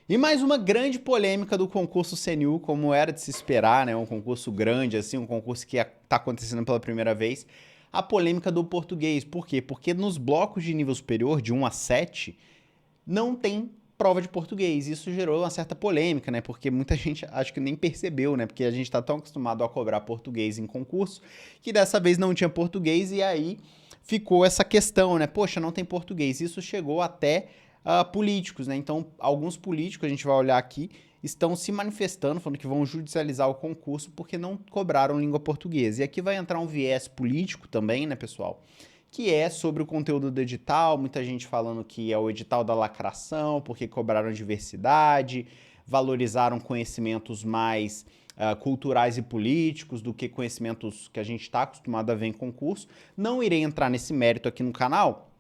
E mais uma grande polêmica do concurso CNU, como era de se esperar, né? Um concurso grande, assim, um concurso que está acontecendo pela primeira vez. A polêmica do português. Por quê? Porque nos blocos de nível superior, de 1 a 7, não tem prova de português. Isso gerou uma certa polêmica, né? Porque muita gente acho que nem percebeu, né? Porque a gente está tão acostumado a cobrar português em concurso que dessa vez não tinha português e aí ficou essa questão, né? Poxa, não tem português. Isso chegou até políticos, né? Então, alguns políticos, a gente vai olhar aqui, estão se manifestando, falando que vão judicializar o concurso porque não cobraram língua portuguesa. E aqui vai entrar um viés político também, né, pessoal? Que é sobre o conteúdo do edital, muita gente falando que é o edital da lacração, porque cobraram diversidade, valorizaram conhecimentos mais culturais e políticos do que conhecimentos que a gente está acostumado a ver em concurso. Não irei entrar nesse mérito aqui no canal,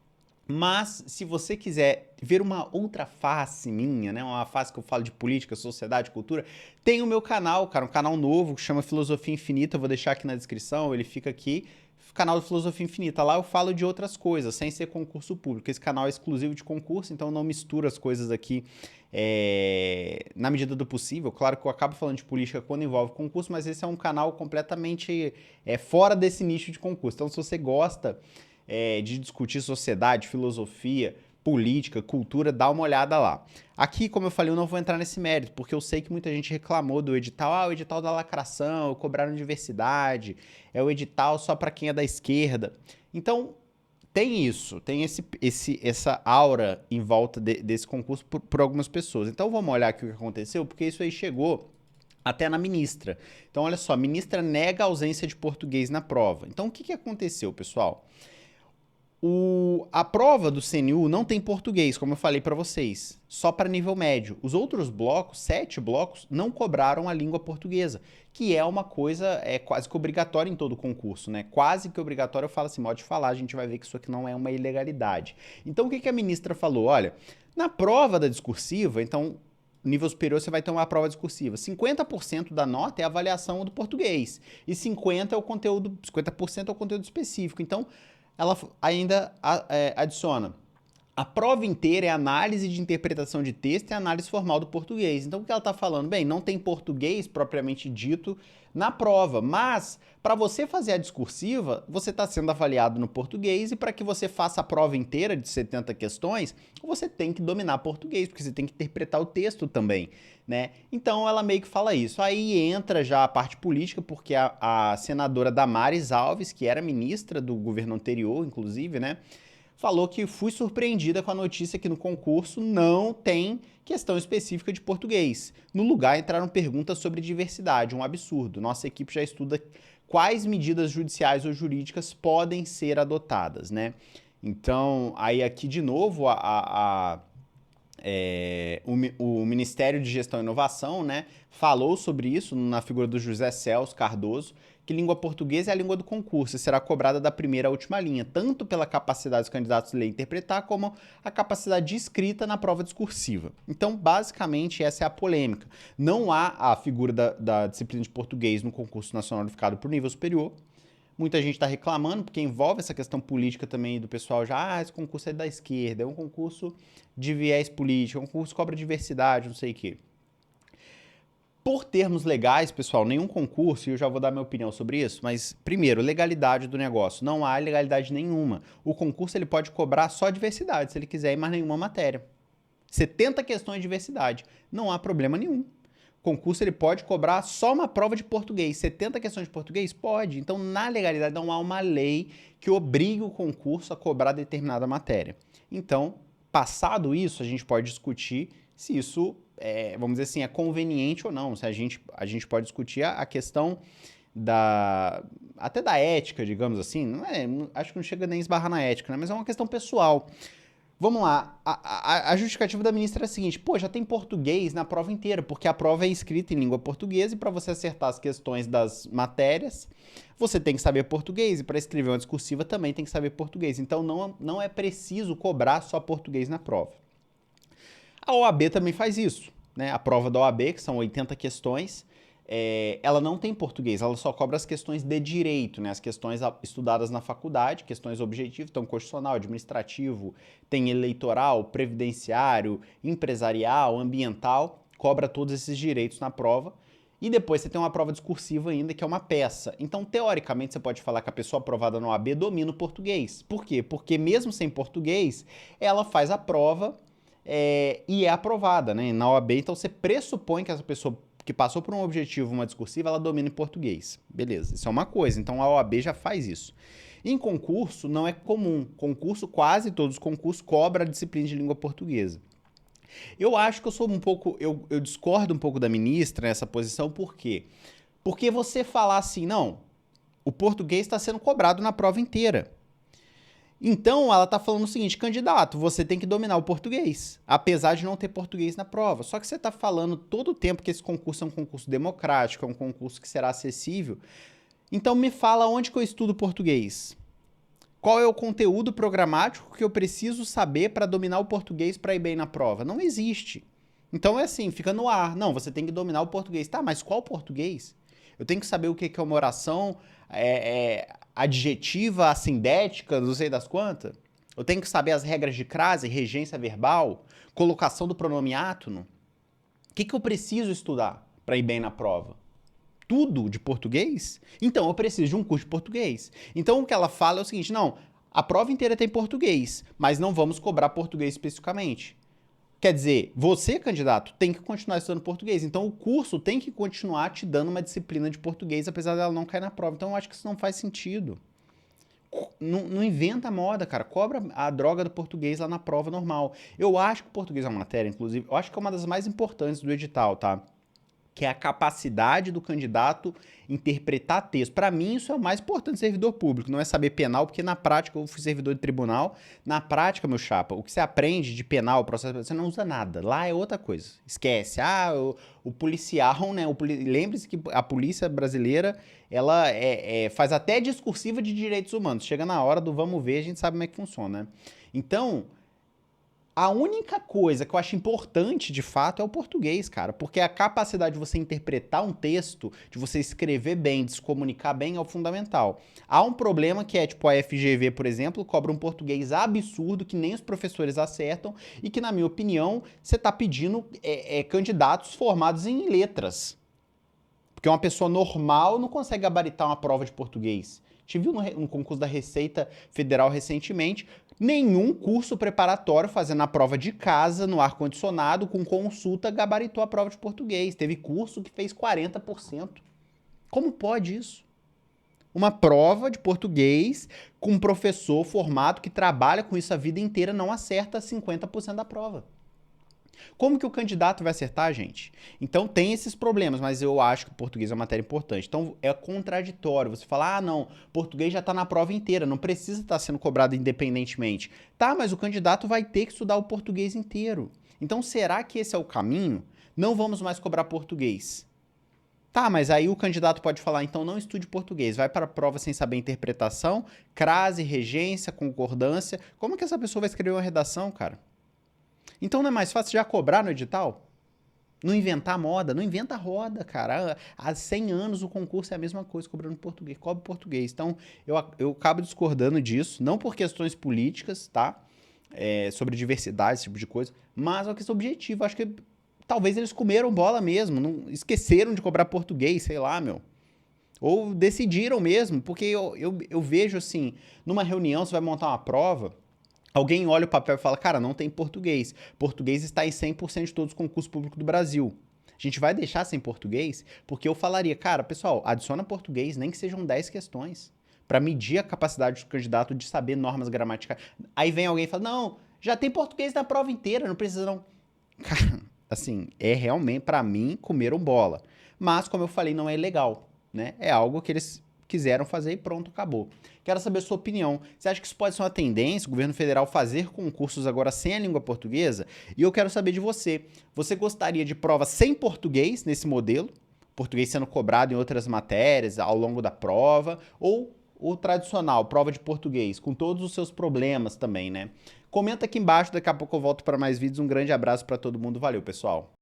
mas se você quiser ver uma outra face minha, né, uma face que eu falo de política, sociedade, cultura, tem o meu canal, cara, um canal novo que chama Filosofia Infinita, eu vou deixar aqui na descrição, ele fica aqui, canal do Filosofia Infinita. Lá eu falo de outras coisas, sem ser concurso público. Esse canal é exclusivo de concurso, então eu não misturo as coisas aqui na medida do possível. Claro que eu acabo falando de política quando envolve concurso, mas esse é um canal completamente fora desse nicho de concurso. Então, se você gosta de discutir sociedade, filosofia, política, cultura, dá uma olhada lá. Aqui, como eu falei, eu não vou entrar nesse mérito, porque eu sei que muita gente reclamou do edital, o edital da lacração, cobraram diversidade, é o edital só para quem é da esquerda. Então, tem isso, tem essa aura em volta desse concurso por algumas pessoas. Então, vamos olhar aqui o que aconteceu, porque isso aí chegou até na ministra. Então, olha só, a ministra nega a ausência de português na prova. Então, o que aconteceu, pessoal? A prova do CNU não tem português, como eu falei para vocês, só para nível médio. Os outros blocos, 7 blocos, não cobraram a língua portuguesa, que é uma coisa quase que obrigatória em todo concurso, né? Quase que obrigatória, eu falo assim, pode falar, a gente vai ver que isso aqui não é uma ilegalidade. Então, o que a ministra falou? Olha, na prova da discursiva, então, nível superior você vai ter uma prova discursiva. 50% da nota é a avaliação do português e 50% é o conteúdo específico. Então, ela ainda adiciona. A prova inteira é análise de interpretação de texto e análise formal do português. Então, o que ela está falando? Bem, não tem português propriamente dito na prova, mas para você fazer a discursiva, você está sendo avaliado no português e para que você faça a prova inteira de 70 questões, você tem que dominar português, porque você tem que interpretar o texto também, né? Então, ela meio que fala isso. Aí entra já a parte política, porque a senadora Damares Alves, que era ministra do governo anterior, inclusive, né? Falou que fui surpreendida com a notícia que no concurso não tem questão específica de português. No lugar entraram perguntas sobre diversidade, um absurdo. Nossa equipe já estuda quais medidas judiciais ou jurídicas podem ser adotadas, né? Então, aí aqui de novo o Ministério de Gestão e Inovação, né, falou sobre isso na figura do José Celso Cardoso, que língua portuguesa é a língua do concurso e será cobrada da primeira à última linha, tanto pela capacidade dos candidatos a ler e interpretar, como a capacidade de escrita na prova discursiva. Então, basicamente, essa é a polêmica. Não há a figura da disciplina de português no concurso nacional unificado para o nível superior. Muita gente está reclamando, porque envolve essa questão política também do pessoal já, esse concurso é da esquerda, é um concurso de viés político, é um concurso que cobra diversidade, não sei o quê. Por termos legais, pessoal, nenhum concurso, e eu já vou dar minha opinião sobre isso, mas primeiro, legalidade do negócio. Não há legalidade nenhuma. O concurso ele pode cobrar só diversidade, se ele quiser, e mais nenhuma matéria. 70 questões de diversidade. Não há problema nenhum. Concurso ele pode cobrar só uma prova de português. 70 questões de português? Pode. Então, na legalidade, não há uma lei que obrigue o concurso a cobrar determinada matéria. Então, passado isso, a gente pode discutir se isso vamos dizer assim, é conveniente ou não. Se a gente pode discutir a questão até da ética, digamos assim. Acho que não chega nem a esbarrar na ética, né? Mas é uma questão pessoal. Vamos lá, a justificativa da ministra é a seguinte, pô, já tem português na prova inteira, porque a prova é escrita em língua portuguesa e para você acertar as questões das matérias, você tem que saber português e para escrever uma discursiva também tem que saber português. Então não é preciso cobrar só português na prova. A OAB também faz isso, né? A prova da OAB, que são 80 questões, ela não tem português, ela só cobra as questões de direito, né? As questões estudadas na faculdade, questões objetivas, então constitucional, administrativo, tem eleitoral, previdenciário, empresarial, ambiental, cobra todos esses direitos na prova. E depois você tem uma prova discursiva ainda, que é uma peça. Então, teoricamente, você pode falar que a pessoa aprovada no OAB domina o português. Por quê? Porque mesmo sem português, ela faz a prova e é aprovada, né? Na OAB, então você pressupõe que essa pessoa que passou por um objetivo, uma discursiva, ela domina em português. Beleza, isso é uma coisa. Então a OAB já faz isso. Em concurso, não é comum. Concurso, quase todos os concursos cobram a disciplina de língua portuguesa. Eu acho que eu sou um pouco, eu discordo um pouco da ministra nessa posição, por quê? Porque você falar assim, não, o português está sendo cobrado na prova inteira. Então, ela está falando o seguinte, candidato, você tem que dominar o português, apesar de não ter português na prova. Só que você está falando todo o tempo que esse concurso é um concurso democrático, é um concurso que será acessível. Então, me fala onde que eu estudo português. Qual é o conteúdo programático que eu preciso saber para dominar o português para ir bem na prova? Não existe. Então, é assim, fica no ar. Não, você tem que dominar o português. Tá, mas qual português? Eu tenho que saber o que é uma oração adjetiva, assindética, não sei das quantas. Eu tenho que saber as regras de crase, regência verbal, colocação do pronome átono. O que eu preciso estudar para ir bem na prova? Tudo de português? Então eu preciso de um curso de português. Então o que ela fala é o seguinte, não, a prova inteira tem português, mas não vamos cobrar português especificamente. Quer dizer, você, candidato, tem que continuar estudando português. Então, o curso tem que continuar te dando uma disciplina de português, apesar dela não cair na prova. Então, eu acho que isso não faz sentido. Não inventa moda, cara. Cobra a droga do português lá na prova normal. Eu acho que o português é uma matéria, inclusive, eu acho que é uma das mais importantes do edital, tá? Que é a capacidade do candidato interpretar texto. Para mim, isso é o mais importante do servidor público, não é saber penal, porque na prática, eu fui servidor de tribunal, na prática, meu chapa, o que você aprende de penal, processo, você não usa nada. Lá é outra coisa. Esquece. Ah, o policial, né? Lembre-se que a polícia brasileira, ela faz até discursiva de direitos humanos. Chega na hora do vamos ver, a gente sabe como é que funciona, né? Então, a única coisa que eu acho importante, de fato, é o português, cara. Porque a capacidade de você interpretar um texto, de você escrever bem, de se comunicar bem, é o fundamental. Há um problema que é, tipo, a FGV, por exemplo, cobra um português absurdo que nem os professores acertam e que, na minha opinião, você está pedindo candidatos formados em letras. Porque uma pessoa normal não consegue gabaritar uma prova de português. A gente viu no concurso da Receita Federal recentemente, nenhum curso preparatório fazendo a prova de casa, no ar-condicionado, com consulta, gabaritou a prova de português. Teve curso que fez 40%. Como pode isso? Uma prova de português com um professor formado que trabalha com isso a vida inteira não acerta 50% da prova. Como que o candidato vai acertar, gente? Então tem esses problemas, mas eu acho que o português é uma matéria importante. Então é contraditório você falar, ah não, português já está na prova inteira, não precisa estar sendo cobrado independentemente. Tá, mas o candidato vai ter que estudar o português inteiro. Então será que esse é o caminho? Não vamos mais cobrar português. Tá, mas aí o candidato pode falar, então não estude português, vai para a prova sem saber interpretação, crase, regência, concordância. Como que essa pessoa vai escrever uma redação, cara? Então não é mais fácil já cobrar no edital? Não inventar moda? Não inventa roda, cara. Há 100 anos o concurso é a mesma coisa, cobrando português, cobre português. Então eu acabo discordando disso, não por questões políticas, tá? Sobre diversidade, esse tipo de coisa, mas é uma questão objetiva. Acho que talvez eles comeram bola mesmo, não esqueceram de cobrar português, sei lá, meu. Ou decidiram mesmo, porque eu vejo assim, numa reunião você vai montar uma prova, alguém olha o papel e fala, cara, não tem português. Português está em 100% de todos os concursos públicos do Brasil. A gente vai deixar sem português? Porque eu falaria, cara, pessoal, adiciona português, nem que sejam 10 questões, para medir a capacidade do candidato de saber normas gramaticais. Aí vem alguém e fala, não, já tem português na prova inteira, não precisa não. Cara, assim, realmente, para mim, comeram bola. Mas, como eu falei, não é legal, né? É algo que eles quiseram fazer e pronto, acabou. Quero saber a sua opinião. Você acha que isso pode ser uma tendência, o governo federal fazer concursos agora sem a língua portuguesa? E eu quero saber de você. Você gostaria de prova sem português nesse modelo? Português sendo cobrado em outras matérias ao longo da prova? Ou o tradicional, prova de português, com todos os seus problemas também, né? Comenta aqui embaixo, daqui a pouco eu volto para mais vídeos. Um grande abraço para todo mundo. Valeu, pessoal!